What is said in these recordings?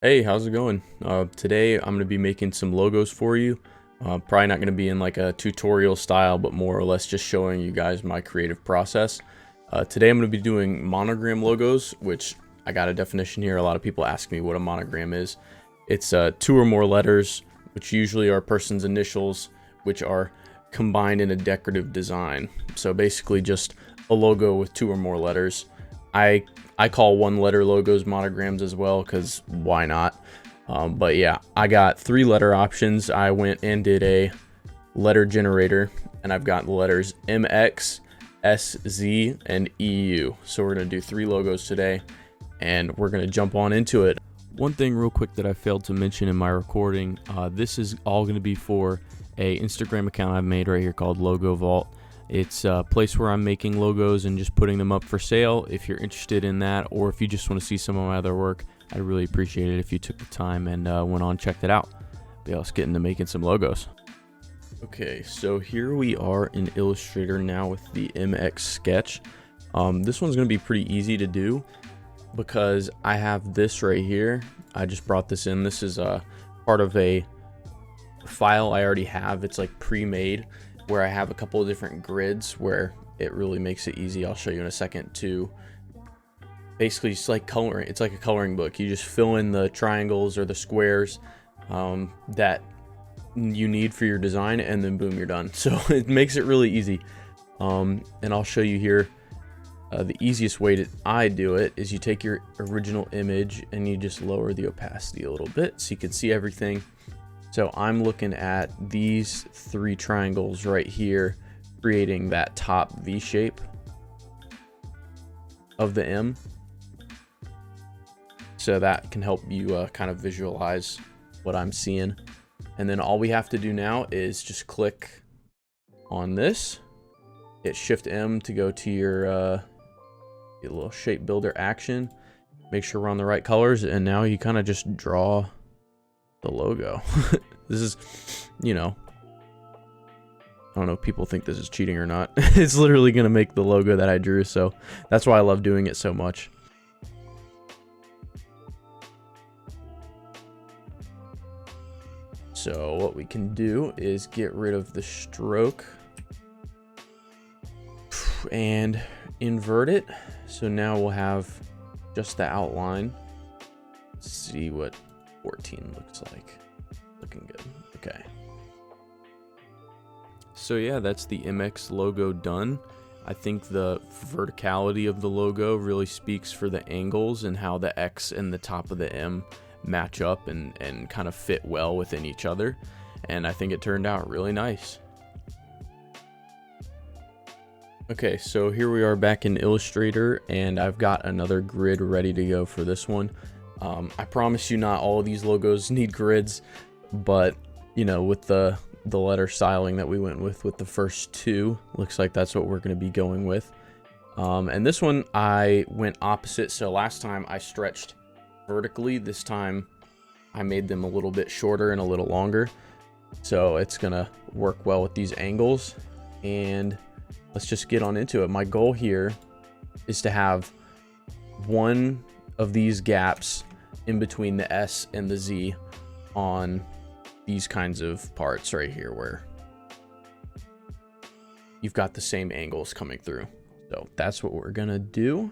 Hey, how's it going? Today I'm going to be making some logos for you. Probably not going to be in like a tutorial style, but more or less just showing you guys my creative process. Today I'm going to be doing monogram logos, which I got a definition here. A lot of people ask me what a monogram is. It's two or more letters, which usually are a person's initials, which are combined in a decorative design. So basically just a logo with two or more letters. I call one letter logos monograms as well, because why not? But yeah, I got 3 letter options. I went and did a letter generator, and I've got the letters MX, SZ, and EU. So we're going to do 3 logos today, and we're going to jump on into it. One thing real quick that I failed to mention in my recording, this is all going to be for a Instagram account I've made right here called Logo Vault. It's a place where I'm making logos and just putting them up for sale. If you're interested in that, or if you just want to see some of my other work, I'd really appreciate it if you took the time and went on and checked it out. But yeah, let's get into making some logos. Okay, so here we are in Illustrator now with the MX sketch. This one's going to be pretty easy to do because I have this right here. I just brought this in. This is part of a file I already have. It's like pre-made, where I have a couple of different grids where it really makes it easy. I'll show you in a second to basically just like coloring. It's like a coloring book. You just fill in the triangles or the squares that you need for your design, and then boom, you're done. So it makes it really easy. And I'll show you here the easiest way that I do it is you take your original image and you just lower the opacity a little bit so you can see everything. So I'm looking at these 3 triangles right here, creating that top V shape of the M. So that can help you kind of visualize what I'm seeing. And then all we have to do now is just click on this, hit Shift M to go to your little shape builder action. Make sure we're on the right colors, and now you kind of just draw the logo. This is, you know, I don't know if people think this is cheating or not. It's literally gonna make the logo that I drew, so that's why I love doing it so much. So what we can do is get rid of the stroke and invert it. So now we'll have just the outline. Let's see what 14 looks like. Looking good. Okay. So yeah, that's the MX logo done. I think the verticality of the logo really speaks for the angles and how the X and the top of the M match up and kind of fit well within each other. And I think it turned out really nice. Okay, so here we are back in Illustrator, and I've got another grid ready to go for this one. I promise you not all of these logos need grids, but you know, with the letter styling that we went with the first 2, looks like that's what we're going to be going with. And this one I went opposite. So last time I stretched vertically, this time I made them a little bit shorter and a little longer, so it's gonna work well with these angles. And let's just get on into it. My goal here is to have one of these gaps in between the S and the Z on these kinds of parts right here where you've got the same angles coming through. So that's what we're gonna do.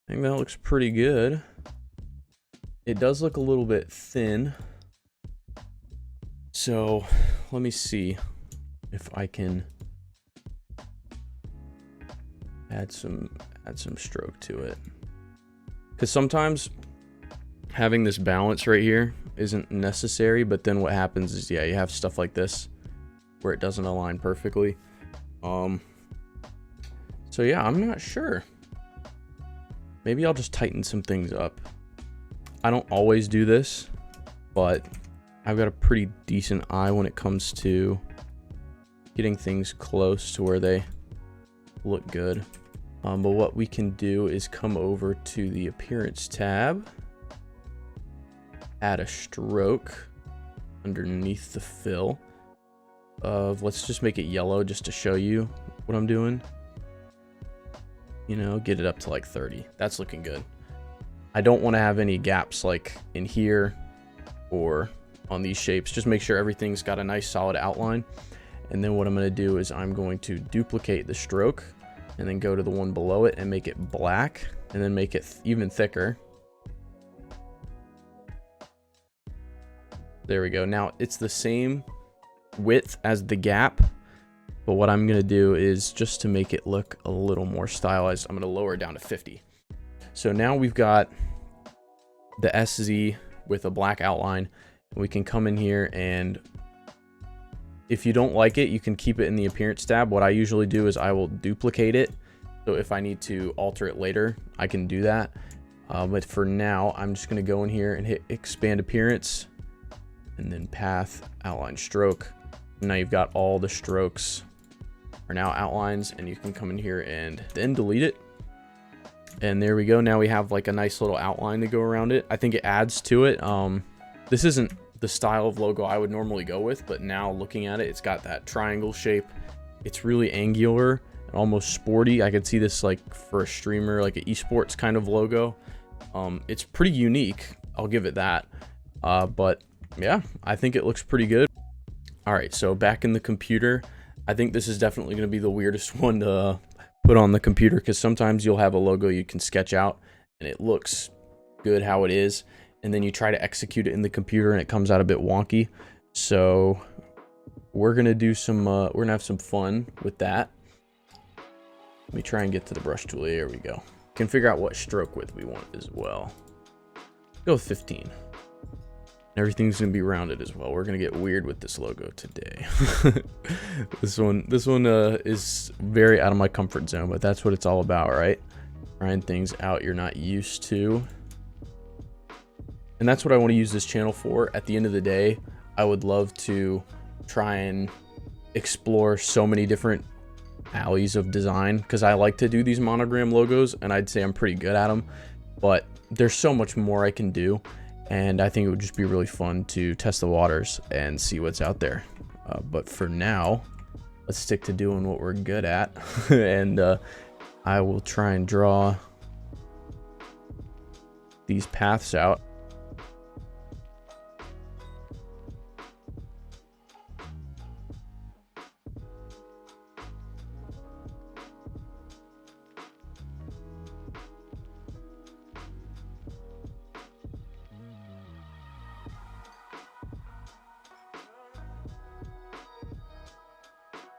I think that looks pretty good. It does look a little bit thin. So let me see if I can add some stroke to it. Because sometimes having this balance right here isn't necessary, but then what happens is, yeah, you have stuff like this where it doesn't align perfectly. So yeah, I'm not sure. Maybe I'll just tighten some things up. I don't always do this, but I've got a pretty decent eye when it comes to getting things close to where they look good. But what we can do is come over to the appearance tab, add a stroke underneath the fill of, let's just make it yellow just to show you what I'm doing. You know, get it up to like 30. That's looking good. I don't want to have any gaps like in here or on these shapes. Just make sure everything's got a nice solid outline. And then what I'm going to do is I'm going to duplicate the stroke and then go to the one below it and make it black and then make it even thicker. There we go. Now it's the same width as the gap, but what I'm going to do is, just to make it look a little more stylized, I'm going to lower it down to 50. So now we've got the SZ with a black outline. We can come in here, and if you don't like it, you can keep it in the appearance tab. What I usually do is I will duplicate it. So if I need to alter it later, I can do that. But for now, I'm just going to go in here and hit expand appearance and then path, outline, stroke. Now you've got all the strokes are now outlines, and you can come in here and then delete it. And there we go. Now we have like a nice little outline to go around it. I think it adds to it. This isn't the style of logo I would normally go with, but now looking at it, it's got that triangle shape. It's really angular and almost sporty. I could see this like for a streamer, like an esports kind of logo. It's pretty unique, I'll give it that. But yeah, I think it looks pretty good. All right, so back in the computer, I think this is definitely going to be the weirdest one to put on the computer, because sometimes you'll have a logo you can sketch out and it looks good how it is, and then you try to execute it in the computer and it comes out a bit wonky. So we're gonna do some we're gonna have some fun with that. Let me try and get to the brush tool. There we go. Can figure out what stroke width we want as well. Go with 15. Everything's gonna be rounded as well. We're gonna get weird with this logo today. This one is very out of my comfort zone, but that's what it's all about, right? Trying things out you're not used to. And that's what I want to use this channel for. At the end of the day, I would love to try and explore so many different alleys of design, because I like to do these monogram logos and I'd say I'm pretty good at them, but there's so much more I can do. And I think it would just be really fun to test the waters and see what's out there. But for now, let's stick to doing what we're good at. And I will try and draw these paths out.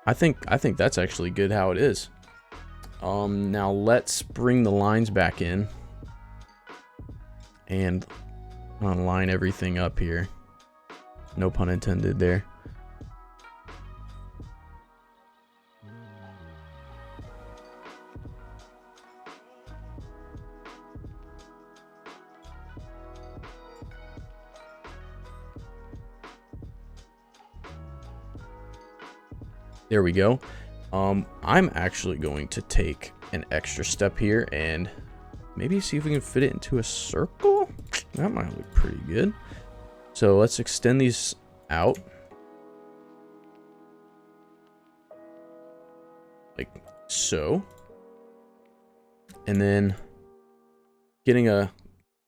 I think that's actually good how it is. Now let's bring the lines back in and line everything up here. No pun intended there. There we go. I'm actually going to take an extra step here and maybe see if we can fit it into a circle. That might look pretty good. So let's extend these out. Like so. And then getting a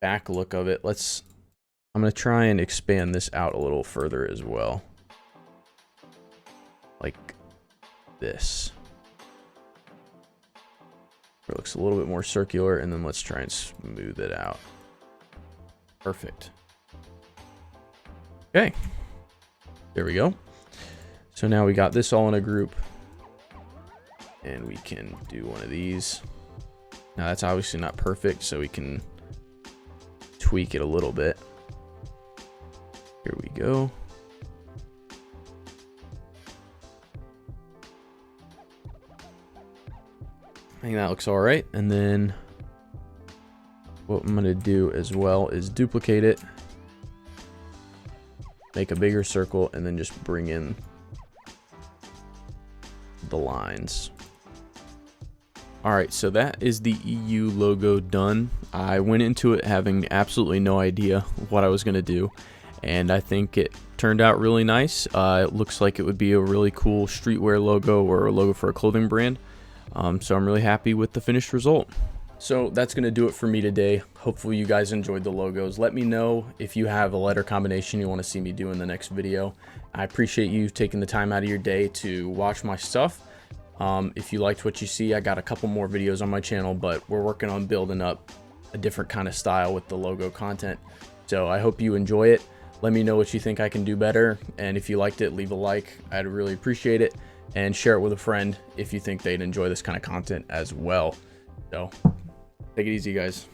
back look of it, I'm going to try and expand this out a little further as well. Like this. It looks a little bit more circular, and then let's try and smooth it out. Perfect. Okay. There we go. So now we got this all in a group, and we can do one of these. Now that's obviously not perfect, so we can tweak it a little bit. Here we go. I think that looks all right. And then what I'm going to do as well is duplicate it, make a bigger circle, and then just bring in the lines. Alright, so that is the EU logo done. I went into it having absolutely no idea what I was going to do, and I think it turned out really nice. It looks like it would be a really cool streetwear logo or a logo for a clothing brand. So I'm really happy with the finished result. So that's going to do it for me today. Hopefully you guys enjoyed the logos. Let me know if you have a letter combination you want to see me do in the next video. I appreciate you taking the time out of your day to watch my stuff. If you liked what you see, I got a couple more videos on my channel, but we're working on building up a different kind of style with the logo content. So I hope you enjoy it. Let me know what you think I can do better. And if you liked it, leave a like. I'd really appreciate it. And share it with a friend if you think they'd enjoy this kind of content as well. So take it easy, guys.